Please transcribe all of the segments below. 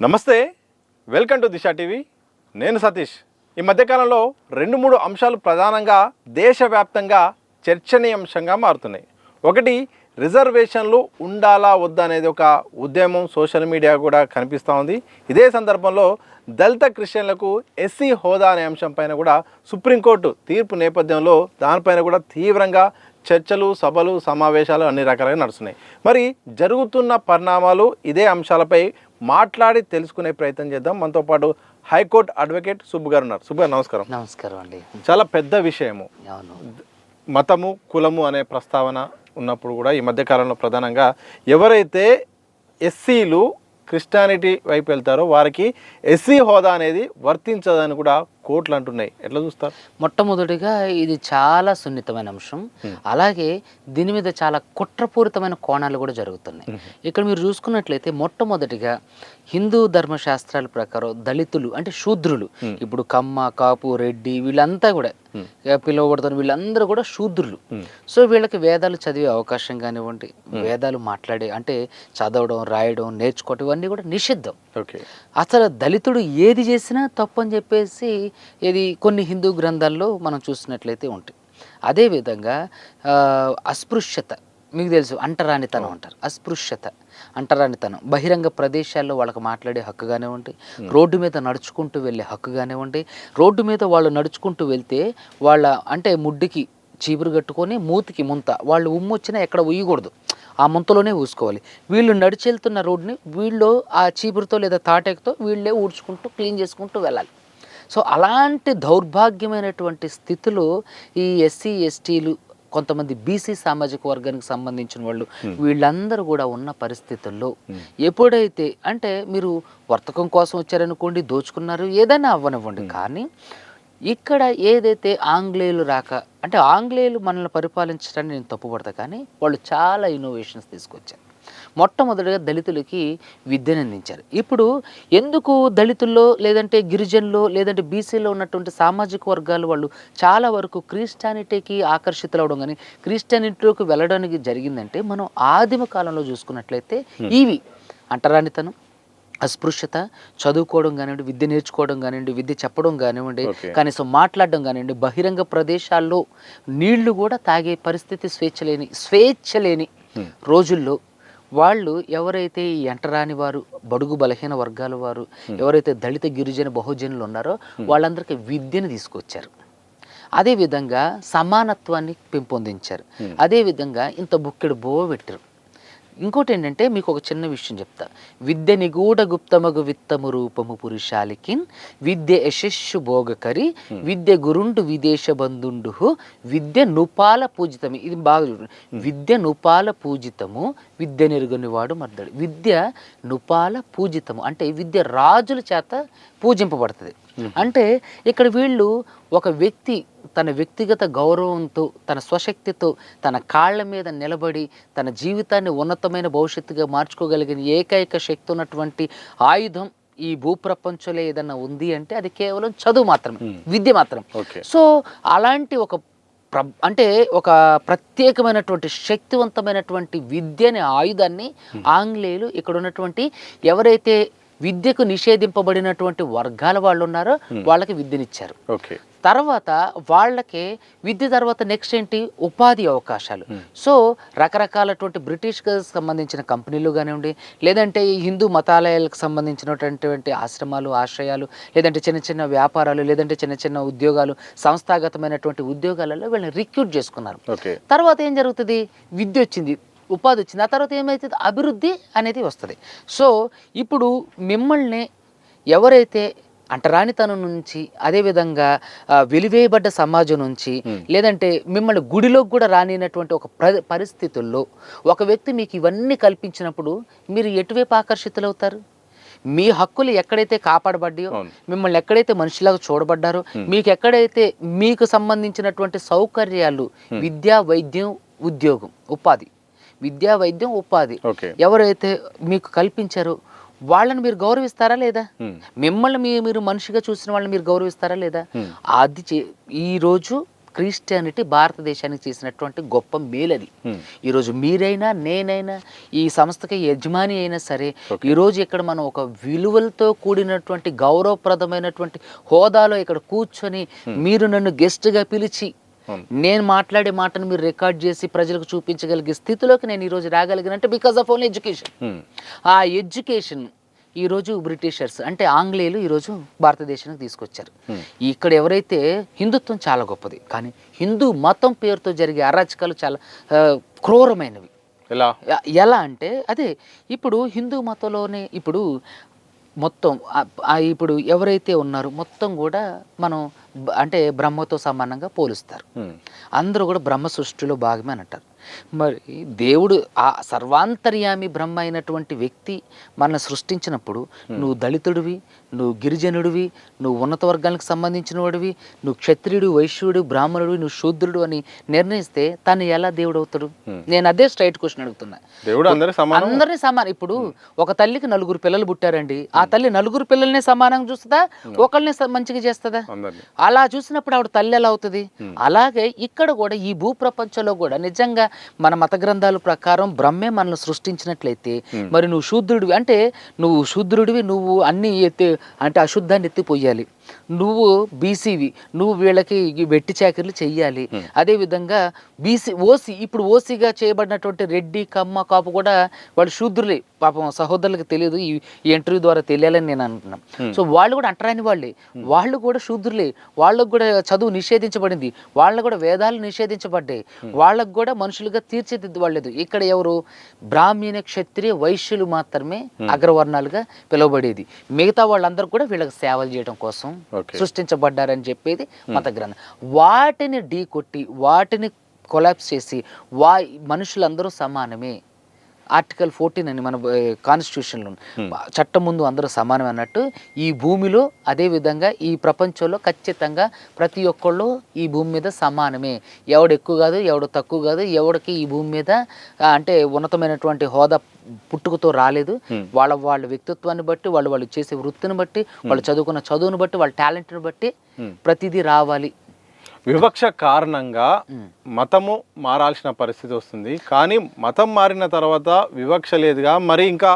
నమస్తే, welcome to Disha TV. నేను సతీష్. ఈ మధ్యకాలంలో 2-3 అంశాలు ప్రధానంగా దేశవ్యాప్తంగా చర్చనీయాంశంగా మారుతున్నాయి. ఒకటి, రిజర్వేషన్లు ఉండాలా వద్దా అనేది ఒక ఉద్యమం సోషల్ మీడియా కూడా కనిపిస్తూ ఉంది. ఇదే సందర్భంలో దళిత క్రిస్టియన్లకు ఎస్సీ హోదా అనే అంశం పైన కూడా సుప్రీంకోర్టు తీర్పు నేపథ్యంలో దానిపైన కూడా తీవ్రంగా చర్చలు, సభలు, సమావేశాలు అన్ని రకాలుగా నడుస్తున్నాయి. మరి జరుగుతున్న పరిణామాలు ఇదే అంశాలపై మాట్లాడి తెలుసుకునే ప్రయత్నం చేద్దాం. మనతో పాటు హైకోర్టు అడ్వకేట్ సుబ్బు గారు ఉన్నారు. సుబ్బు గారు నమస్కారం. నమస్కారం అండి. చాలా పెద్ద విషయము, మతము కులము అనే ప్రస్తావన ఉన్నప్పుడు కూడా ఈ మధ్యకాలంలో ప్రధానంగా ఎవరైతే ఎస్సీలు క్రిస్టియానిటీ వైపు వెళ్తారో వారికి ఎస్సీ హోదా అనేది వర్తించదని కూడా కోర్టులు అంటున్నాయి. ఎట్లా చూస్తారు? మొట్టమొదటిగా ఇది చాలా సున్నితమైన అంశం. అలాగే దీని మీద చాలా కుట్రపూరితమైన కోణాలు కూడా జరుగుతున్నాయి. ఇక్కడ మీరు చూసుకున్నట్లయితే మొట్టమొదటిగా హిందూ ధర్మశాస్త్రాల ప్రకారం దళితులు అంటే శూద్రులు, ఇప్పుడు కమ్మ, కాపు, రెడ్డి వీళ్ళంతా కూడా పిలువబడుతున్న వీళ్ళందరూ కూడా శూద్రులు. సో వీళ్ళకి వేదాలు చదివే అవకాశం కానివ్వండి, వేదాలు మాట్లాడే అంటే చదవడం, రాయడం, నేర్చుకోవటం ఇవన్నీ కూడా నిషిద్ధం. అసలు దళితుడు ఏది చేసినా తప్పు అని చెప్పేసి ఇది కొన్ని హిందూ గ్రంథాల్లో మనం చూసినట్లయితే ఉంటాయి. అదేవిధంగా అస్పృశ్యత మీకు తెలుసు, అంటరానితనం అంటారు. అస్పృశ్యత, అంటరానితనం, బహిరంగ ప్రదేశాల్లో వాళ్ళకి మాట్లాడే హక్కు కానివ్వండి, రోడ్డు మీద నడుచుకుంటూ వెళ్ళే హక్కు కానివ్వండి, రోడ్డు మీద వాళ్ళు నడుచుకుంటూ వెళ్తే వాళ్ళ అంటే ముడ్డికి చీపురు కట్టుకొని మూతికి ముంత, వాళ్ళు ఉమ్ము వచ్చినా ఎక్కడ ఉయ్యకూడదు, ఆ ముంతలోనే ఊసుకోవాలి. వీళ్ళు నడిచి వెళ్తున్న రోడ్డుని వీళ్ళు ఆ చీపురుతో లేదా తాటేకతో వీళ్ళే ఊడ్చుకుంటూ క్లీన్ చేసుకుంటూ వెళ్ళాలి. సో అలాంటి దౌర్భాగ్యమైనటువంటి స్థితిలో ఈ ఎస్సీ ఎస్టీలు, కొంతమంది బీసీ సామాజిక వర్గానికి సంబంధించిన వాళ్ళు వీళ్ళందరూ కూడా ఉన్న పరిస్థితుల్లో ఎప్పుడైతే అంటే మీరు వర్తకం కోసం వచ్చారనుకోండి, దోచుకున్నారు, ఏదైనా అవ్వనివ్వండి, కానీ ఇక్కడ ఏదైతే ఆంగ్లేయులు రాక అంటే ఆంగ్లేయులు మనల్ని పరిపాలించడానికి నేను తప్పుపడతా, కానీ వాళ్ళు చాలా ఇన్నోవేషన్స్ తీసుకొచ్చారు. మొట్టమొదటిగా దళితులకి విద్యను అందించారు. ఇప్పుడు ఎందుకు దళితుల్లో లేదంటే గిరిజనుల్లో లేదంటే బీసీలో ఉన్నటువంటి సామాజిక వర్గాలు వాళ్ళు చాలా వరకు క్రిస్టియానిటీకి ఆకర్షితులవడం కానీ క్రిస్టియానిటీలోకి వెళ్ళడానికి జరిగిందంటే మనం ఆదిమ కాలంలో చూసుకున్నట్లయితే ఇవి అంటరానితనం, అస్పృశ్యత, చదువుకోవడం కానివ్వండి, విద్య నేర్చుకోవడం కానివ్వండి, విద్య చెప్పడం కానివ్వండి, కనీసం మాట్లాడడం కానివ్వండి, బహిరంగ ప్రదేశాల్లో నీళ్లు కూడా తాగే పరిస్థితి స్వేచ్ఛ లేని రోజుల్లో వాళ్ళు ఎవరైతే ఈ అంటరాని వారు, బడుగు బలహీన వర్గాల వారు, ఎవరైతే దళిత గిరిజన బహుజనులు ఉన్నారో వాళ్ళందరికీ విద్యను తీసుకొచ్చారు. అదేవిధంగా సమానత్వాన్ని పెంపొందించారు. అదేవిధంగా ఇంత బుక్కెడు బోవ పెట్టారు. ఇంకోటి ఏంటంటే మీకు ఒక చిన్న విషయం చెప్తా. విద్య నిగూఢ గుప్తమగు విత్తము రూపము పురుషాలికిన్ విద్య యశస్సు భోగకరి విద్య గురుండు విదేశ బంధుండు విద్య నుపాల పూజితము. ఇది బాగా చూడండి. విద్య నుపాల పూజితము, విద్య నెరుగని వాడు మర్దడు. విద్య నుపాల పూజితము అంటే విద్య రాజుల చేత పూజింపబడుతుంది. అంటే ఇక్కడ వీళ్ళు ఒక వ్యక్తి తన వ్యక్తిగత గౌరవంతో, తన స్వశక్తితో, తన కాళ్ళ మీద నిలబడి తన జీవితాన్ని ఉన్నతమైన భవిష్యత్తుగా మార్చుకోగలిగిన ఏకైక శక్తి ఉన్నటువంటి ఆయుధం ఈ భూప్రపంచంలో ఏదన్నా ఉంది అంటే అది కేవలం చదువు మాత్రమే, విద్య మాత్రం. సో అలాంటి అంటే ఒక ప్రత్యేకమైనటువంటి శక్తివంతమైనటువంటి విద్య అనే ఆయుధాన్ని ఆంగ్లేయులు ఇక్కడ ఉన్నటువంటి ఎవరైతే విద్యకు నిషేధింపబడినటువంటి వర్గాల వాళ్ళు ఉన్నారో వాళ్ళకి విద్యనిచ్చారు. తర్వాత వాళ్ళకి విద్య తర్వాత నెక్స్ట్ ఏంటి, ఉపాధి అవకాశాలు. సో రకరకాలటువంటి బ్రిటిష్కి సంబంధించిన కంపెనీలు కానివ్వండి, లేదంటే ఈ హిందూ మతాలయాలకు సంబంధించినటువంటి ఆశ్రమాలు, ఆశ్రయాలు, లేదంటే చిన్న చిన్న వ్యాపారాలు, లేదంటే చిన్న చిన్న ఉద్యోగాలు, సంస్థాగతమైనటువంటి ఉద్యోగాలలో వీళ్ళని రిక్రూట్ చేసుకున్నారు. తర్వాత ఏం జరుగుతుంది, విద్య వచ్చింది, ఉపాధి వచ్చింది, ఆ తర్వాత ఏమవుతుంది, అభివృద్ధి అనేది వస్తుంది. సో ఇప్పుడు మిమ్మల్ని ఎవరైతే అంటరానితనం నుంచి, అదేవిధంగా వెలివేయబడ్డ సమాజం నుంచి, లేదంటే మిమ్మల్ని గుడిలోకి కూడా రానినటువంటి ఒక పరిస్థితుల్లో ఒక వ్యక్తి మీకు ఇవన్నీ కల్పించినప్పుడు మీరు ఎటువైపు ఆకర్షితులవుతారు? మీ హక్కులు ఎక్కడైతే కాపాడబడ్డాయో, మిమ్మల్ని ఎక్కడైతే మనిషిలాగా చూడబడ్డారో, మీకు ఎక్కడైతే మీకు సంబంధించినటువంటి సౌకర్యాలు, విద్యా, వైద్యం, ఉద్యోగం, ఉపాధి, విద్యా, వైద్యం, ఉపాధి ఎవరైతే మీకు కల్పించారో వాళ్ళని మీరు గౌరవిస్తారా లేదా? మిమ్మల్ని మీరు మనిషిగా చూసిన వాళ్ళని మీరు గౌరవిస్తారా లేదా? అది ఈరోజు క్రిస్టియానిటీ భారతదేశానికి చేసినటువంటి గొప్ప మేలది. ఈరోజు మీరైనా నేనైనా ఈ సంస్థకి యజమాని అయినా సరే ఈరోజు ఇక్కడ మనం ఒక విలువలతో కూడినటువంటి గౌరవప్రదమైనటువంటి హోదాలో ఇక్కడ కూర్చొని మీరు నన్ను గెస్ట్గా పిలిచి నేను మాట్లాడే మాటను మీరు రికార్డ్ చేసి ప్రజలకు చూపించగలిగే స్థితిలోకి నేను ఈరోజు రాగలిగినంటే బికాస్ ఆఫ్ ఓన్లీ ఎడ్యుకేషన్. ఆ ఎడ్యుకేషన్ ఈరోజు బ్రిటిషర్స్ అంటే ఆంగ్లేయులు ఈరోజు భారతదేశానికి తీసుకొచ్చారు. ఇక్కడ ఎవరైతే హిందుత్వం చాలా గొప్పది, కానీ హిందూ మతం పేరుతో జరిగే అరాచకాలు చాలా క్రూరమైనవి. ఎలా అంటే అదే ఇప్పుడు హిందూ మతంలోనే ఇప్పుడు మొత్తం ఇప్పుడు ఎవరైతే ఉన్నారో మొత్తం కూడా మనం అంటే బ్రహ్మతో సమానంగా పోలుస్తారు. అందరూ కూడా బ్రహ్మ సృష్టిలో భాగమే అని అంటారు. మరి దేవుడు ఆ సర్వాంతర్యామి బ్రహ్మ అయినటువంటి వ్యక్తి మనల్ని సృష్టించినప్పుడు నువ్వు దళితుడివి, నువ్వు గిరిజనుడివి, నువ్వు ఉన్నత వర్గాలకు సంబంధించిన వాడివి, నువ్వు క్షత్రియుడు, వైశ్యుడు, బ్రాహ్మణుడివి, నువ్వు శూద్రుడు అని నిర్ణయిస్తే తను ఎలా దేవుడు అవుతాడు? నేను అదే స్ట్రైట్ క్వశ్చన్ అడుగుతున్నా. దేవుడు అందరినీ సమానం. ఇప్పుడు ఒక తల్లికి 4 పిల్లలు పుట్టారండి, ఆ తల్లి 4 పిల్లల్ని సమానంగా చూస్తుందా, ఒకళ్ళని మంచిగా చేస్తుందా? అలా చూసినప్పుడు ఆవిడ తల్లి ఎలా అవుతుంది? అలాగే ఇక్కడ కూడా ఈ భూ ప్రపంచంలో కూడా నిజంగా మన మత గ్రంథాల ప్రకారం బ్రహ్మే మనల్ని సృష్టించినట్లయితే మరి నువ్వు శూద్రుడివి అంటే నువ్వు శూద్రుడివి, నువ్వు అన్ని అంటే అశుద్ధాన్ని ఎత్తిపోయాలి. నువ్వు బీసీవి, నువ్వు వీళ్ళకి వెట్టి చాకరీలు చెయ్యాలి. అదేవిధంగా ఓసీ ఇప్పుడు ఓసీగా చేయబడినటువంటి రెడ్డి, కమ్మ, కాపు కూడా వాళ్ళు శూద్రులే. పాపం సహోదరులకు తెలియదు, ఈ ఇంటర్వ్యూ ద్వారా తెలియాలని నేను అంటున్నాను. సో వాళ్ళు కూడా అంటరాని వాళ్ళే, వాళ్ళు కూడా శూద్రులే, వాళ్ళకు కూడా చదువు నిషేధించబడింది, వాళ్ళకు కూడా వేదాలు నిషేధించబడ్డాయి, వాళ్ళకు కూడా మనుషులుగా తీర్చిదిద్దబడలేదు. ఇక్కడ ఎవరు? బ్రాహ్మణ, క్షత్రియ, వైశ్యులు మాత్రమే అగ్రవర్ణాలుగా పిలువబడేది. మిగతా వాళ్ళందరూ కూడా వీళ్ళకి సేవలు చేయడం కోసం సృష్టించబడ్డారని చెప్పేది మత గ్రంథం. వాటిని ఢీ కొట్టి వాటిని కొలాప్స్ చేసి మనుషులందరూ సమానమే, ఆర్టికల్ 14 అని మన కాన్స్టిట్యూషన్లో చట్టం ముందు అందరూ సమానం అన్నట్టు ఈ భూమిలో అదేవిధంగా ఈ ప్రపంచంలో ఖచ్చితంగా ప్రతి ఒక్కళ్ళు ఈ భూమి మీద సమానమే. ఎవడు ఎక్కువ కాదు, ఎవడు తక్కువ కాదు, ఎవడికి ఈ భూమి మీద అంటే ఉన్నతమైనటువంటి హోదా పుట్టుకతో రాలేదు. వాళ్ళ వ్యక్తిత్వాన్ని బట్టి, వాళ్ళు చేసే వృత్తిని బట్టి, వాళ్ళు చదువుకున్న చదువుని బట్టి, వాళ్ళ టాలెంట్ని బట్టి ప్రతిదీ రావాలి. వివక్ష కారణంగా మతము మారాల్సిన పరిస్థితి వస్తుంది, కానీ మతం మారిన తర్వాత వివక్ష లేదుగా. మరి ఇంకా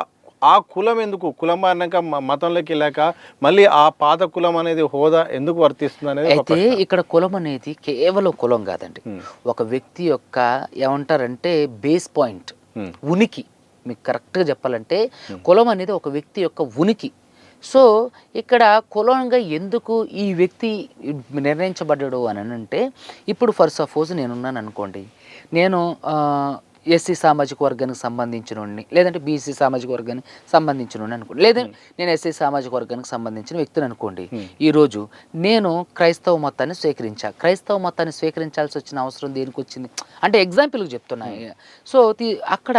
ఆ కులం ఎందుకు? కులం మారినాక మతంలోకి వెళ్ళాక మళ్ళీ ఆ పాత కులం అనేది హోదా ఎందుకు వర్తిస్తుంది అనేది. అయితే ఇక్కడ కులం అనేది కేవలం కులం కాదండి, ఒక వ్యక్తి యొక్క ఏమంటారంటే బేస్ పాయింట్, ఉనికి. మీకు కరెక్ట్గా చెప్పాలంటే కులం అనేది ఒక వ్యక్తి యొక్క ఉనికి. సో ఇక్కడ కులంగా ఎందుకు ఈ వ్యక్తి నిర్ణయించబడ్డాడు అని అంటే, ఇప్పుడు ఫర్ సపోజ్ నేనున్నాను అనుకోండి, నేను ఎస్సీ సామాజిక వర్గానికి సంబంధించినోడిని, లేదంటే బీసీ సామాజిక వర్గానికి సంబంధించినోడిని అనుకోండి, లేదా నేను ఎస్సీ సామాజిక వర్గానికి సంబంధించిన వ్యక్తిని అనుకోండి. ఈరోజు నేను క్రైస్తవ మతాన్ని క్రైస్తవ మతాన్ని స్వీకరించాల్సి వచ్చిన అవసరం దేనికి వచ్చింది అంటే ఎగ్జాంపుల్కి చెప్తున్నా. సో అక్కడ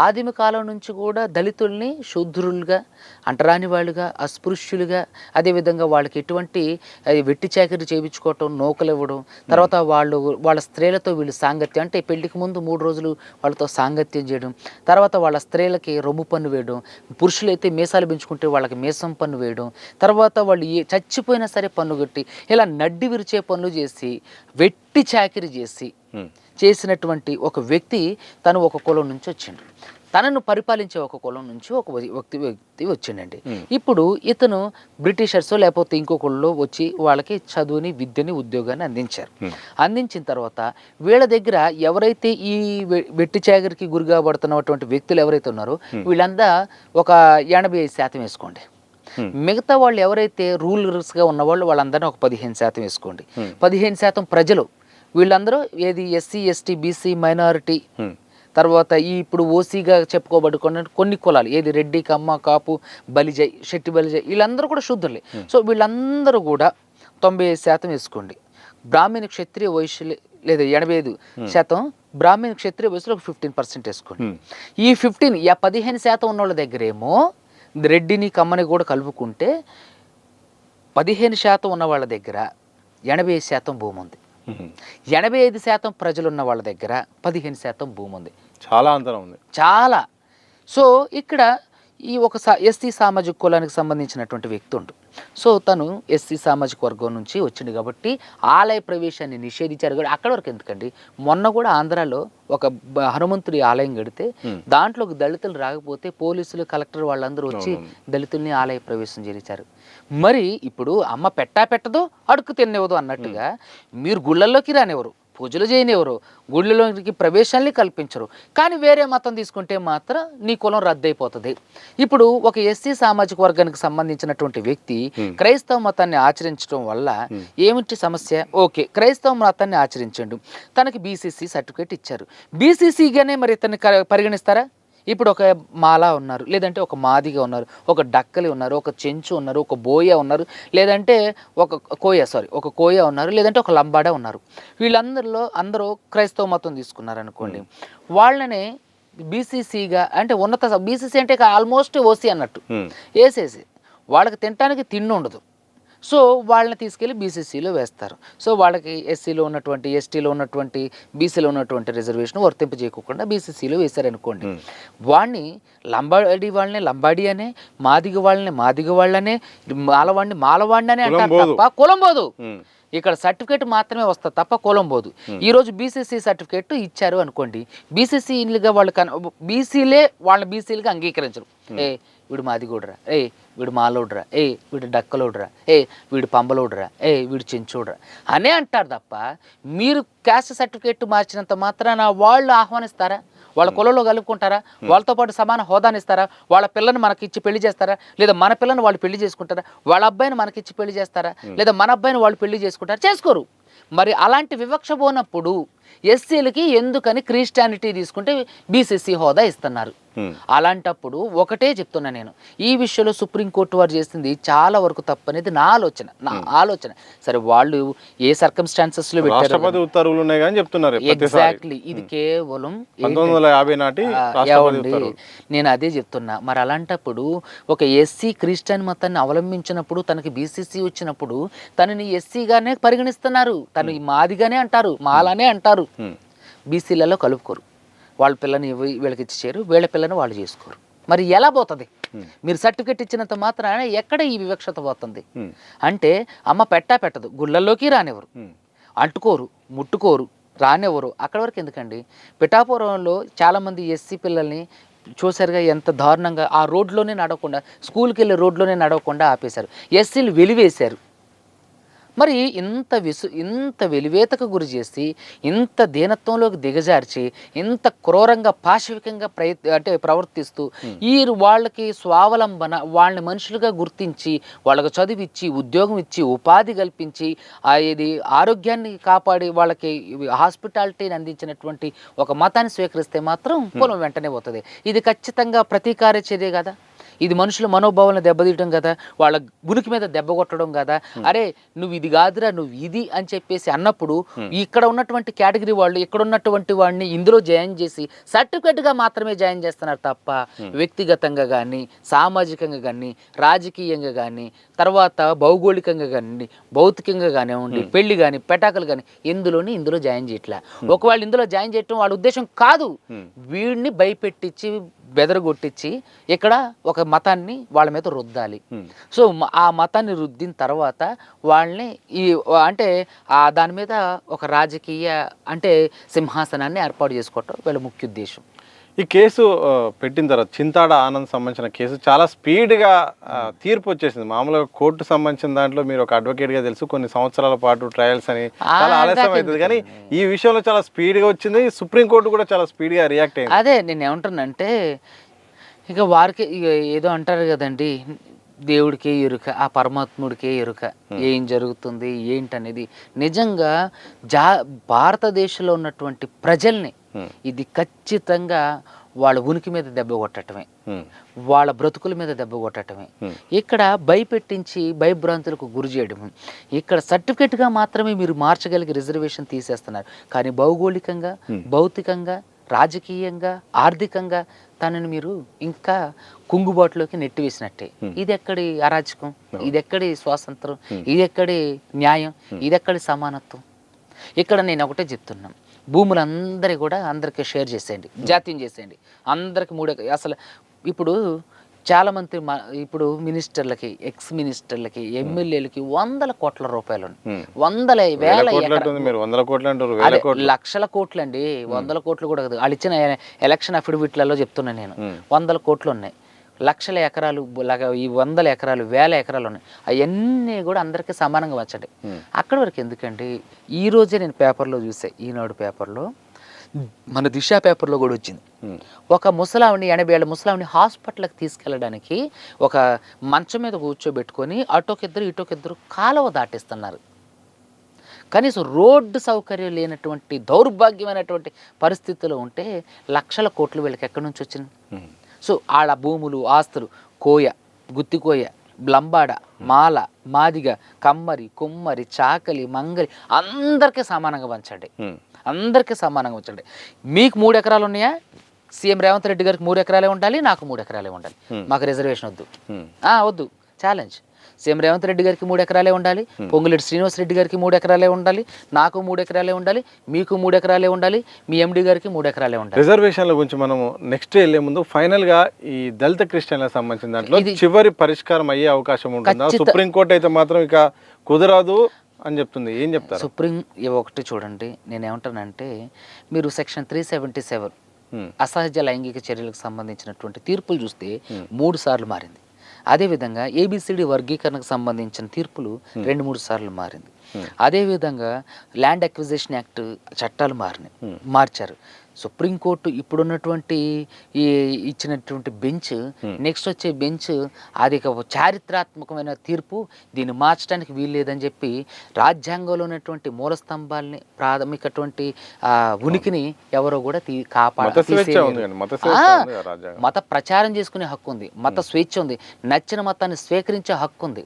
ఆదిమ కాలం నుంచి కూడా దళితుల్ని శూద్రులుగా, అంటరాని వాళ్ళుగా, అస్పృశ్యులుగా, అదేవిధంగా వాళ్ళకి ఎటువంటి వెట్టి చాకరీ చేయించుకోవటం, నౌకలు ఇవ్వడం, తర్వాత వాళ్ళ స్త్రీలతో వీళ్ళు సాంగత్యం అంటే పెళ్లికి ముందు 3 రోజులు వాళ్ళతో సాంగత్యం చేయడం, తర్వాత వాళ్ళ స్త్రీలకి రొమ్ము పన్ను వేయడం, పురుషులైతే మీసాలు పెంచుకుంటే వాళ్ళకి మీసం పన్ను వేయడం, తర్వాత వాళ్ళు చచ్చిపోయినా సరే పన్ను కట్టి ఇలా నడ్డి విరిచే పనులు చేసి వెట్టి చాకరీ చేసినటువంటి ఒక వ్యక్తి తను ఒక కులం నుంచి వచ్చిండు, తనను పరిపాలించే ఒక కులం నుంచి ఒక వ్యక్తి వచ్చిండండి. ఇప్పుడు ఇతను బ్రిటిషర్స్ లేకపోతే ఇంకొకళ్ళు వచ్చి వాళ్ళకి చదువుని, విద్యని, ఉద్యోగాన్ని అందించిన తర్వాత వీళ్ళ దగ్గర ఎవరైతే ఈ వెట్టి చాకరీకి గురి కాబడుతున్నటువంటి వ్యక్తులు ఎవరైతే ఉన్నారో వీళ్ళంతా ఒక 85% వేసుకోండి. మిగతా వాళ్ళు ఎవరైతే రూలర్స్గా ఉన్నవాళ్ళు వాళ్ళందరినీ ఒక 15% వేసుకోండి. 15% ప్రజలు వీళ్ళందరూ ఏది ఎస్సీ, ఎస్టీ, బీసీ, మైనారిటీ, తర్వాత ఇప్పుడు ఓసీగా చెప్పుకోబడుకున్న కొన్ని కులాలు ఏది రెడ్డి, కమ్మ, కాపు, బలిజై, శెట్టి బలిజై, వీళ్ళందరూ కూడా శూద్రులే. సో వీళ్ళందరూ కూడా 95% వేసుకోండి. బ్రాహ్మణ, క్షత్రియ, వైశ్యులు లేదా 85% బ్రాహ్మణ, క్షత్రియ, వైశ్యులు ఒక 15% వేసుకోండి. ఈ 15% ఉన్న వాళ్ళ దగ్గరేమో రెడ్డిని, కమ్మని కూడా కలుపుకుంటే 15% ఉన్న వాళ్ళ దగ్గర 85% భూమి ఉంది. 85% ప్రజలున్న వాళ్ళ దగ్గర 15% భూమి ఉంది. చాలా అంతరం ఉంది, చాలా. సో ఇక్కడ ఈ ఒక ఎస్సీ సామాజిక కులానికి సంబంధించినటువంటి వ్యక్తి ఉండు. సో తను ఎస్సీ సామాజిక వర్గం నుంచి వచ్చింది కాబట్టి ఆలయ ప్రవేశాన్ని నిషేధించారు. కూడా అక్కడ వరకు ఎందుకండి, మొన్న కూడా ఆంధ్రాలో ఒక హనుమంతుడి ఆలయం కడితే దాంట్లోకి దళితులు రాకపోతే పోలీసులు కలెక్టర్ వాళ్ళందరూ వచ్చి దళితుల్ని ఆలయ ప్రవేశం చేయించారు. మరి ఇప్పుడు అమ్మ పెట్టదో అడుక్కు తినేవదు అన్నట్టుగా మీరు గుళ్ళల్లోకి రానివ్వరు, పూజలు చేయనివ్వరు, గుళ్ళలోకి ప్రవేశాన్ని కల్పించరు. కానీ వేరే మతం తీసుకుంటే మాత్రం నీ కులం రద్దయిపోతుంది. ఇప్పుడు ఒక ఎస్సీ సామాజిక వర్గానికి సంబంధించినటువంటి వ్యక్తి క్రైస్తవ మతాన్ని ఆచరించడం వల్ల ఏమిటి సమస్య? ఓకే, క్రైస్తవ మతాన్ని ఆచరించండు, తనకి బీసీసీ సర్టిఫికేట్ ఇచ్చారు. బీసీసీగానే మరి ఇతన్ని పరిగణిస్తారా? ఇప్పుడు ఒక మాల ఉన్నారు, లేదంటే ఒక మాదిగ ఉన్నారు, ఒక డక్కలి ఉన్నారు, ఒక చెంచు ఉన్నారు, ఒక బోయ ఉన్నారు, లేదంటే ఒక కోయ ఉన్నారు, లేదంటే ఒక లంబాడ ఉన్నారు. వీళ్ళందరిలో అందరూ క్రైస్తవ మతం తీసుకున్నారు అనుకోండి, వాళ్ళనే బీసీసీగా అంటే ఉన్నత బీసీసీ అంటే ఆల్మోస్ట్ ఓసీ అన్నట్టు వేసేసి వాళ్ళకి తినడానికి తిండి ఉండదు. సో వాళ్ళని తీసుకెళ్ళి బీసీసీలో వేస్తారు. సో వాళ్ళకి ఎస్సీలో ఉన్నటువంటి, ఎస్టీలో ఉన్నటువంటి, బీసీలో ఉన్నటువంటి రిజర్వేషన్ వర్తింపు చేయకుండా బీసీసీలో వేశారనుకోండి, వాడిని వాళ్ళని లంబాడి అనే, మాదిగ వాళ్ళని మాదిగ వాళ్ళనే, మాలవాడిని అనే అంటారు తప్ప కులం పోదు. ఇక్కడ సర్టిఫికేట్ మాత్రమే వస్తుంది తప్ప కులం పోదు. ఈరోజు బీసీసీ సర్టిఫికేట్ ఇచ్చారు అనుకోండి, బీసీసీలుగా వాళ్ళు బీసీలే వాళ్ళని బీసీలుగా అంగీకరించరు. వీడు మాదిగోడ్రా, వీడు మాలోడ్రా, వీడు డక్కలోడ్రా, వీడు పంబలోడ్రా, వీడు చెంచోడ్రా అనే అంటారు తప్ప మీరు క్యాస్ట్ సర్టిఫికేట్ మార్చినంత మాత్రాన వాళ్ళు ఆహ్వానిస్తారా? వాళ్ళ కులంలో కలుపుకుంటారా? వాళ్ళతో పాటు సమాన హోదానిస్తారా? వాళ్ళ పిల్లని మనకిచ్చి పెళ్లి చేస్తారా? లేదా మన పిల్లని వాళ్ళు పెళ్లి చేసుకుంటారా? వాళ్ళ అబ్బాయిని మనకిచ్చి పెళ్లి చేస్తారా? లేదా మన అబ్బాయిని వాళ్ళు పెళ్లి చేసుకుంటారా? చేసుకోరు. మరి అలాంటి వివక్ష పోనప్పుడు ఎస్సీలకి ఎందుకని క్రిస్టియానిటీ తీసుకుంటే బీసీసీ హోదా ఇస్తున్నారు? అలాంటప్పుడు ఒకటే చెప్తున్నా నేను, ఈ విషయంలో సుప్రీంకోర్టు వారు చేసింది చాలా వరకు తప్పనేది నా ఆలోచన. సరే, వాళ్ళు ఏ సర్కమ్స్టాన్సెస్ లో రాష్ట్రపతి ఉత్తర్వులు ఉన్నాయి కానీ చెప్తున్నారు. ఎగ్జాక్ట్లీ, ఇది కేవలం 1950 నాటి నేను అదే చెప్తున్నా. మరి అలాంటప్పుడు ఒక ఎస్సీ క్రిస్టియన్ మతాన్ని అవలంబించినప్పుడు తనకి బీసీసీ వచ్చినప్పుడు తనని ఎస్సీగానే పరిగణిస్తున్నారు, తను మాదిగానే అంటారు, మాలానే అంటారు. బీసీలలో కలుపుకోరు. వాళ్ళ పిల్లని వీళ్ళకి ఇచ్చేరు, వీళ్ళ పిల్లని వాళ్ళు చేసుకోరు. మరి ఎలా పోతుంది? మీరు సర్టిఫికెట్ ఇచ్చినంత మాత్రాన ఎక్కడ ఈ వివక్షత పోతుంది? అంటే అమ్మ పెట్టదు, గుళ్ళల్లోకి రానివ్వరు, అంటుకోరు, ముట్టుకోరు, రానివ్వరు. అక్కడ వరకు ఎందుకండి, పిఠాపురంలో చాలామంది ఎస్సీ పిల్లల్ని చూసారుగా ఎంత దారుణంగా ఆ రోడ్లోనే నడవకుండా, స్కూల్కి వెళ్ళే రోడ్లోనే నడవకుండా ఆపేశారు, ఎస్సీలు వెలివేశారు. మరి ఇంత వెలివేతకు గురి చేసి, ఇంత దీనత్వంలోకి దిగజార్చి, ఇంత క్రూరంగా పాశవికంగా ప్రవర్తిస్తూ వాళ్ళకి స్వావలంబన, వాళ్ళని మనుషులుగా గుర్తించి వాళ్ళకి చదివిచ్చి, ఉద్యోగం ఇచ్చి, ఉపాధి కల్పించి, ఇది ఆరోగ్యాన్ని కాపాడి వాళ్ళకి హాస్పిటాలిటీని అందించినటువంటి ఒక మతాన్ని స్వీకరిస్తే మాత్రం కులం వెంటనే పోతుంది. ఇది ఖచ్చితంగా ప్రతీకార చర్య కదా. ఇది మనుషుల మనోభావాలను దెబ్బతీయడం కదా, వాళ్ళ గురికి మీద దెబ్బ కొట్టడం కదా. అరే నువ్వు ఇది కాదురా, నువ్వు ఇది అని చెప్పేసి అన్నప్పుడు ఇక్కడ ఉన్నటువంటి కేటగిరీ వాళ్ళు ఇక్కడ ఉన్నటువంటి వాడిని ఇందులో జాయిన్ చేసి సర్టిఫికేట్గా మాత్రమే జాయిన్ చేస్తున్నారు తప్ప వ్యక్తిగతంగా కానీ, సామాజికంగా కానీ, రాజకీయంగా కానీ, తర్వాత భౌగోళికంగా కానీ, భౌతికంగా కానివ్వండి, పెళ్లి కానీ, పెటాకులు కానీ ఇందులో జాయిన్ చేయట్లే. ఒకవేళ ఇందులో జాయిన్ చేయటం వాళ్ళ ఉద్దేశం కాదు, వీడిని భయపెట్టించి బెదరగొట్టించి ఇక్కడ ఒక మతాన్ని వాళ్ళ మీద రుద్దాలి. సో ఆ మతాన్ని రుద్దిన తర్వాత వాళ్ళని దాని మీద ఒక రాజకీయ సింహాసనాన్ని ఏర్పాటు చేసుకోవటం వీళ్ళ ముఖ్య ఉద్దేశం. ఈ కేసు పెట్టిన తర్వాత చింతాడ ఆనంద్ సంబంధించిన కేసు చాలా స్పీడ్గా తీర్పు వచ్చేసింది. మామూలుగా కోర్టు సంబంధించిన దాంట్లో మీరు ఒక అడ్వకేట్గా తెలుసు, కొన్ని సంవత్సరాల పాటు ట్రయల్స్ అని చాలా ఆలస్యం అవుతుంది, కానీ ఈ విషయంలో చాలా స్పీడ్గా వచ్చింది. సుప్రీంకోర్టు కూడా చాలా స్పీడ్గా రియాక్ట్ అయింది. అదే నేను ఏమంటానంటే, ఇక వారికి ఏదో అంటారు కదండి, దేవుడికే ఎరుక, ఆ పరమాత్ముడికే ఎరుక ఏం జరుగుతుంది ఏంటనేది. నిజంగా భారతదేశంలో ఉన్నటువంటి ప్రజల్ని ఇది ఖచ్చితంగా వాళ్ళ ఉనికి మీద దెబ్బ కొట్టడమే, వాళ్ళ బ్రతుకుల మీద దెబ్బ కొట్టడమే. ఇక్కడ భయపెట్టించి భయభ్రాంతులకు గురి చేయడము. ఇక్కడ సర్టిఫికెట్గా మాత్రమే మీరు మార్చగలిగే రిజర్వేషన్ తీసేస్తున్నారు, కానీ భౌగోళికంగా, భౌతికంగా, రాజకీయంగా, ఆర్థికంగా తనని మీరు ఇంకా కుంగుబాటులోకి నెట్టివేసినట్టే. ఇది ఎక్కడి అరాచకం, ఇది ఎక్కడి స్వాతంత్రం, ఇది ఎక్కడి న్యాయం, ఇది ఎక్కడి సమానత్వం? ఇక్కడ నేను ఒకటే చెప్తున్నాను, భూములందరి కూడా అందరికీ షేర్ చేసేయండి, జాతీయం చేసేయండి, అందరికి అసలు ఇప్పుడు చాలా మంది ఇప్పుడు మినిస్టర్లకి, ఎక్స్ మినిస్టర్లకి, ఎమ్మెల్యేలకి వందల కోట్ల రూపాయలు ఉన్నాయి. వందల వేల లక్షల కోట్లు అండి, వందల కోట్లు కూడా కాదు. వాళ్ళు ఇచ్చిన ఎలక్షన్ అఫిడవిట్లలో చెప్తున్నా నేను, వందల కోట్లు ఉన్నాయి. లక్షల ఎకరాలు, ఈ వందల ఎకరాలు, వేల ఎకరాలు ఉన్నాయి. అవన్నీ కూడా అందరికీ సమానంగా వచ్చండి. అక్కడి వరకు ఎందుకండి, ఈ రోజే నేను పేపర్లో చూసా, ఈనాడు పేపర్లో, మన దిశ పేపర్లో కూడా వచ్చింది. ఒక ముసలావిని, 80 ఏళ్ళ ముసలావిని హాస్పిటల్కి తీసుకెళ్ళడానికి ఒక మంచం మీద కూర్చోబెట్టుకొని అటోకిద్దరు ఇటోకిద్దరు కాలువ దాటిస్తున్నారు. కనీసం రోడ్డు సౌకర్యం లేనటువంటి దౌర్భాగ్యమైనటువంటి పరిస్థితుల్లో ఉంటే లక్షల కోట్లు వీళ్ళకి ఎక్కడి నుంచి వచ్చింది? సో వాళ్ళ భూములు, ఆస్తులు, కోయ, గుత్తికోయ, లంబాడ, మాల, మాదిగ, కమ్మరి, కుమ్మరి, చాకలి, మంగలి అందరికీ సమానంగా పంచండి. అందరికీ సమానంగా ఉంచండి. మీకు 3 ఎకరాలు ఉన్నాయా? సీఎం రేవంత్ రెడ్డి గారికి 3 ఎకరాలే ఉండాలి, నాకు 3 ఎకరాలే ఉండాలి. మాకు రిజర్వేషన్ వద్దు, వద్దు, ఛాలెంజ్. సీఎం రేవంత్ రెడ్డి గారికి 3 ఎకరాలే ఉండాలి, పొంగులేటి శ్రీనివాస్ రెడ్డి గారికి 3 ఎకరాలే ఉండాలి, నాకు 3 ఎకరాలే ఉండాలి, మీకు 3 ఎకరాలే ఉండాలి, మీ ఎండి గారికి 3 ఎకరాలే ఉండాలి. రిజర్వేషన్ల గురించి మనము నెక్స్ట్ వెళ్ళే ముందు ఫైనల్ గా ఈ దళిత క్రిస్టియన్లకు సంబంధించిన దాంట్లో చివరి పరిష్కారం అయ్యే అవకాశం ఉంటుందా? సుప్రీంకోర్టు అయితే మాత్రం ఇక కుదరదు అని చెప్తుంది, ఏం చెప్తారు? సుప్రీం ఒకటి చూడండి, నేనేమంటానంటే, మీరు సెక్షన్ 377 అసహజ లైంగిక చర్యలకు సంబంధించినటువంటి తీర్పులు చూస్తే 3 సార్లు మారింది. అదేవిధంగా ఏబిసిడి వర్గీకరణకు సంబంధించిన తీర్పులు 2-3 సార్లు మారింది. అదేవిధంగా ల్యాండ్ అక్విజిషన్ యాక్ట్ చట్టాలు మార్చారు. సుప్రీంకోర్టు ఇప్పుడున్నటువంటి ఈ ఇచ్చినటువంటి బెంచ్, నెక్స్ట్ వచ్చే బెంచ్ అది చారిత్రాత్మకమైన తీర్పు, దీన్ని మార్చడానికి వీల్లేదని చెప్పి రాజ్యాంగంలో ఉన్నటువంటి మూల స్తంభాలని, ప్రాథమికటువంటి ఉనికిని ఎవరో కూడా మత ప్రచారం చేసుకునే హక్కు ఉంది, మత స్వేచ్ఛ ఉంది, నచ్చిన మతాన్ని స్వీకరించే హక్కు ఉంది.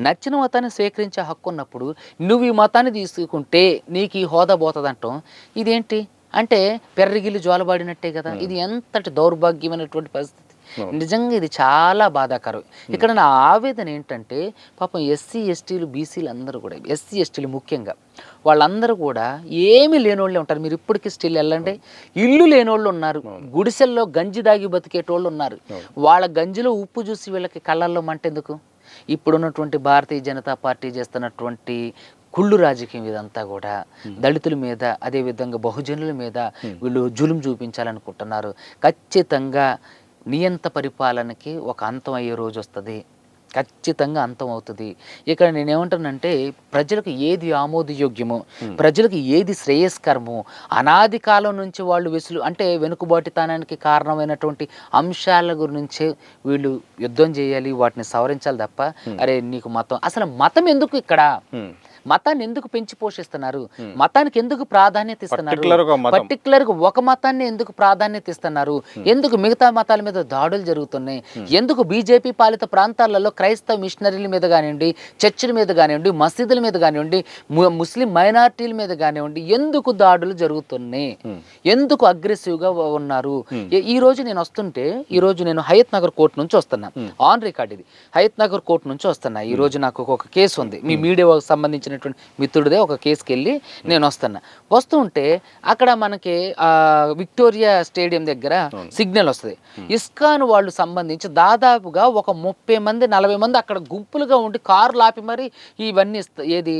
నచ్చిన మతాన్ని స్వీకరించే హక్కు ఉన్నప్పుడు నువ్వు ఈ మతాన్ని తీసుకుంటే నీకు ఈ హోదా పోతుందంటాం, ఇదేంటి అంటే పెర్రిగిల్లి జ్వాలబాడినట్టే కదా. ఇది ఎంతటి దౌర్భాగ్యమైనటువంటి పరిస్థితి. నిజంగా ఇది చాలా బాధాకరం. ఇక్కడ నా ఆవేదన ఏంటంటే, పాపం ఎస్సీ ఎస్టీలు బీసీలు అందరూ కూడా, ఎస్సీ ఎస్టీలు ముఖ్యంగా, వాళ్ళందరూ కూడా ఏమీ లేనోళ్ళే ఉంటారు. మీరు ఇప్పటికీ స్టిల్ వెళ్ళండి, ఇల్లు లేనోళ్ళు ఉన్నారు, గుడిసెల్లో గంజి దాగి బతికేటోళ్ళు ఉన్నారు. వాళ్ళ గంజిలో ఉప్పు చూసి వీళ్ళకి కళ్ళల్లో మంటెందుకు? ఇప్పుడున్నటువంటి భారతీయ జనతా పార్టీ చేస్తున్నటువంటి కుళ్ళు రాజకీయం ఇదంతా కూడా దళితుల మీద, అదేవిధంగా బహుజనుల మీద వీళ్ళు జులుం చూపించాలనుకుంటున్నారు. ఖచ్చితంగా నియంత పరిపాలనకి ఒక అంతం అయ్యే రోజు వస్తుంది, ఖచ్చితంగా అంతం అవుతుంది. ఇక్కడ నేనేమంటానంటే, ప్రజలకు ఏది ఆమోదయోగ్యమో, ప్రజలకు ఏది శ్రేయస్కరమో, అనాది కాలం నుంచి వాళ్ళు అంటే వెనుకబాటుతనానికి కారణమైనటువంటి అంశాల గురించే వీళ్ళు యుద్ధం చేయాలి, వాటిని సవరించాలి తప్ప, అరే నీకు మతం, అసలు మతం ఎందుకు ఇక్కడ? మతాన్ని ఎందుకు పెంచి పోషిస్తున్నారు? మతానికి ఎందుకు ప్రాధాన్యత ఇస్తున్నారు? పర్టికులర్గా ఒక మతాన్ని ఎందుకు ప్రాధాన్యత ఇస్తున్నారు? ఎందుకు మిగతా మతాల మీద దాడులు జరుగుతున్నాయి? ఎందుకు బీజేపీ పాలిత ప్రాంతాలలో క్రైస్తవ మిషనరీల మీద కానివ్వండి, చర్చిల మీద కానివ్వండి, మసీదుల మీద కానివ్వండి, ముస్లిం మైనారిటీల మీద కానివ్వండి, ఎందుకు దాడులు జరుగుతున్నాయి? ఎందుకు అగ్రెసివ్గా ఉన్నారు? ఈ రోజు నేను వస్తుంటే, ఈ రోజు నేను హయత్ నగర్ కోర్టు నుంచి వస్తున్నా, ఆన్ రికార్డ్ ఇది, హయత్ నగర్ కోర్టు నుంచి వస్తున్నా. ఈ రోజు నాకు ఒక కేసు ఉంది, మీ మీడియాకు సంబంధించిన మిత్రుడిదే ఒక కేసుకి వెళ్ళి నేను వస్తూ ఉంటే అక్కడ మనకి విక్టోరియా స్టేడియం దగ్గర సిగ్నల్ వస్తుంది. ఇస్కాన్ వాళ్ళు సంబంధించి దాదాపుగా ఒక 30 మంది 40 మంది అక్కడ గుంపులుగా ఉండి కార్లు ఆపి మరి ఇవన్నీ ఏది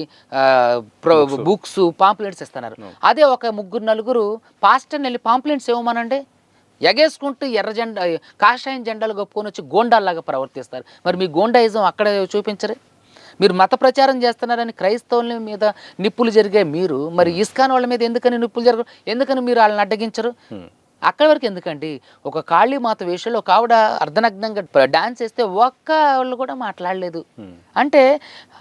బుక్స్ పాంప్లెట్స్ ఇస్తున్నారు. అదే ఒక 3-4 పాస్టర్ని వెళ్ళి పాంప్లెట్స్ ఇవ్వమనండి, ఎగేసుకుంటూ ఎర్ర జెండా కాషాయం జెండాలు కప్పుకొని వచ్చి గోండాల్లాగా ప్రవర్తిస్తారు. మరి మీ గోండాయిజం అక్కడ చూపించరే? మీరు మత ప్రచారం చేస్తున్నారని క్రైస్తవుల మీద నిప్పులు జరిగే మీరు, మరి ఇస్కాన్ వాళ్ళ మీద ఎందుకని నిప్పులు జరగరు? ఎందుకని మీరు వాళ్ళని అడ్డగించరు? అక్కడి వరకు ఎందుకండి? ఒక కాళీమాత వేషంలో ఒక ఆవిడ అర్ధనగ్నంగా డాన్స్ చేస్తే ఒక్క వాళ్ళు కూడా మాట్లాడలేదు అంటే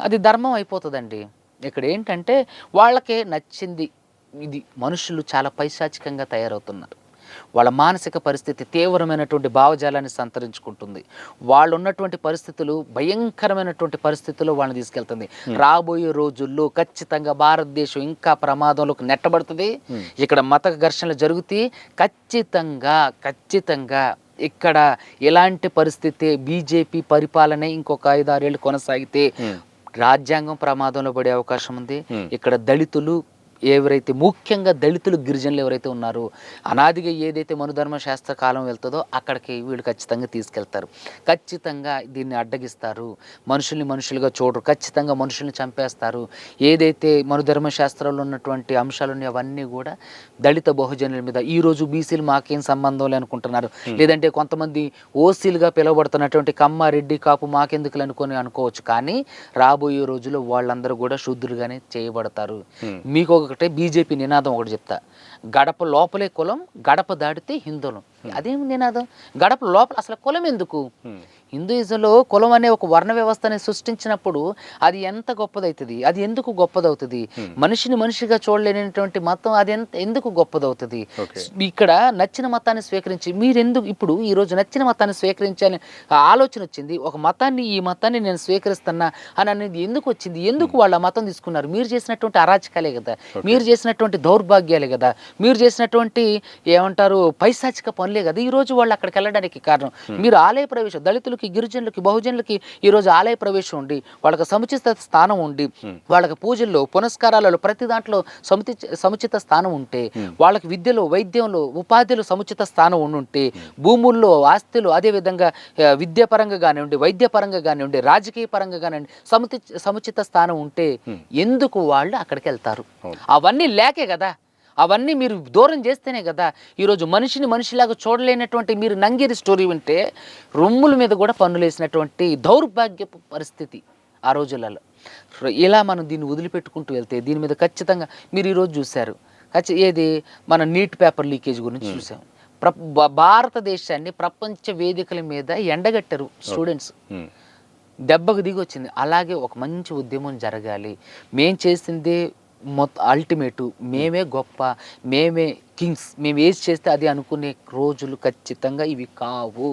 అది ధర్మం అయిపోతుందండి. ఇక్కడ ఏంటంటే వాళ్ళకే నచ్చింది ఇది. మనుషులు చాలా పైశాచికంగా తయారవుతున్నారు. వాళ్ళ మానసిక పరిస్థితి తీవ్రమైనటువంటి భావజాలాన్ని సంతరించుకుంటుంది. వాళ్ళు ఉన్నటువంటి పరిస్థితులు భయంకరమైనటువంటి పరిస్థితుల్లో వాళ్ళని తీసుకెళ్తుంది. రాబోయే రోజుల్లో ఖచ్చితంగా భారతదేశం ఇంకా ప్రమాదంలోకి నెట్టబడుతుంది. ఇక్కడ మత ఘర్షణలు జరుగుతాయి. ఖచ్చితంగా ఇక్కడ ఎలాంటి పరిస్థితి, బీజేపీ పరిపాలన ఇంకొక 5-6 ఏళ్ళు కొనసాగితే రాజ్యాంగం ప్రమాదంలో పడే అవకాశం ఉంది. ఇక్కడ దళితులు ఎవరైతే ముఖ్యంగా దళితులు గిరిజనులు ఎవరైతే ఉన్నారో అనాదిగా ఏదైతే మనుధర్మ శాస్త్ర కాలం వెళ్తుందో అక్కడికి వీళ్ళు ఖచ్చితంగా తీసుకెళ్తారు, ఖచ్చితంగా దీన్ని అడ్డగిస్తారు, మనుషుల్ని మనుషులుగా చూడరు, ఖచ్చితంగా మనుషుల్ని చంపేస్తారు. ఏదైతే మనుధర్మ శాస్త్రంలో ఉన్నటువంటి అంశాలు ఉన్నాయో అవన్నీ కూడా దళిత బహుజనుల మీద, ఈరోజు బీసీలు మాకేం సంబంధం లే అనుకుంటున్నారు, లేదంటే కొంతమంది ఓసీలుగా పిలువబడుతున్నటువంటి కమ్మ రెడ్డి కాపు మాకెందుకులు అనుకోవచ్చు, కానీ రాబోయే రోజుల్లో వాళ్ళందరూ కూడా శూద్రులుగానే చేయబడతారు. మీకు ఒకటే బీజేపీ నినాదం ఒకటి చెప్తా, గడప లోపలే కులం, గడప దాటితే హిందువులం. అదేం నినాదం? గడప లోపల అసలు కులం ఎందుకు? హిందూయిజంలో కులం అనే ఒక వర్ణ వ్యవస్థని సృష్టించినప్పుడు అది ఎంత గొప్పదవుతుంది, అది ఎందుకు గొప్పదవుతుంది? మనిషిని మనిషిగా చూడలేనటువంటి మతం అది ఎందుకు గొప్పదవుతుంది? ఇక్కడ నచ్చిన మతాన్ని స్వీకరించి మీరెందుకు ఇప్పుడు ఈరోజు నచ్చిన మతాన్ని స్వీకరించాలని ఆలోచన వచ్చింది, ఒక మతాన్ని ఈ మతాన్ని నేను స్వీకరిస్తున్నా అని అనేది ఎందుకు వచ్చింది? ఎందుకు వాళ్ళ మతం తీసుకున్నారు? మీరు చేసినటువంటి అరాచకాలే కదా, మీరు చేసినటువంటి దౌర్భాగ్యాలే కదా, మీరు చేసినటువంటి ఏమంటారు పైశాచిక పనులే కదా ఈరోజు వాళ్ళు అక్కడికి వెళ్ళడానికి కారణం. మీరు ఆలయ ప్రవేశం, దళితులకి గిరిజనులకి బహుజనులకి ఈరోజు ఆలయ ప్రవేశం ఉండి వాళ్ళకి సముచిత స్థానం ఉండి వాళ్ళకి పూజల్లో పునస్కారాలలో ప్రతి దాంట్లో సముచిత స్థానం ఉంటే, వాళ్ళకి విద్యలో వైద్యంలో ఉపాధిలో సముచిత స్థానం ఉండుంటే, భూముల్లో ఆస్తులు అదేవిధంగా విద్యాపరంగా కానివ్వండి, వైద్యపరంగా కానివ్వండి, రాజకీయ పరంగా కానివ్వండి సముచిత స్థానం ఉంటే ఎందుకు వాళ్ళు అక్కడికి వెళ్తారు? అవన్నీ లేకే కదా, అవన్నీ మీరు దూరం చేస్తేనే కదా ఈరోజు మనిషిని మనిషిలాగా చూడలేనటువంటి మీరు నంగిరి స్టోరీ వింటే రొమ్ముల మీద కూడా పన్నులేసినటువంటి దౌర్భాగ్యపు పరిస్థితి ఆ రోజులలో. ఇలా మనం దీన్ని వదిలిపెట్టుకుంటూ వెళ్తే దీని మీద ఖచ్చితంగా మీరు ఈరోజు చూశారు, ఏది మన నీట్ పేపర్ లీకేజ్ గురించి చూసాం. భారతదేశాన్ని ప్రపంచ వేదికల మీద ఎండగట్టారు స్టూడెంట్స్, దెబ్బకు దిగి వచ్చింది. అలాగే ఒక మంచి ఉద్యమం జరగాలి, మేం చేసిందే అల్టిమేటు, మేమే గొప్ప, మేమే కింగ్స్, మేము ఏది చేస్తే అది అనుకునే రోజులు ఖచ్చితంగా ఇవి కావు,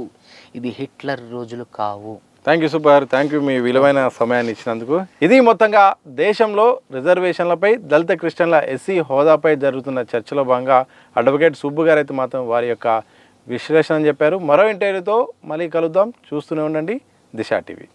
ఇది హిట్లర్ రోజులు కావు. Thank you super, thank you మీ విలువైన సమయాన్ని ఇచ్చినందుకు. ఇది మొత్తంగా దేశంలో రిజర్వేషన్లపై దళిత క్రిస్టియన్ల ఎస్సీ హోదాపై జరుగుతున్న చర్చలో భాగంగా అడ్వకేట్ సుబ్బు గారు అయితే మాత్రం వారి యొక్క విశ్లేషణ చెప్పారు. మరో ఇంటర్వ్యూతో మళ్ళీ కలుద్దాం, చూస్తూనే ఉండండి దిశ టీవీ.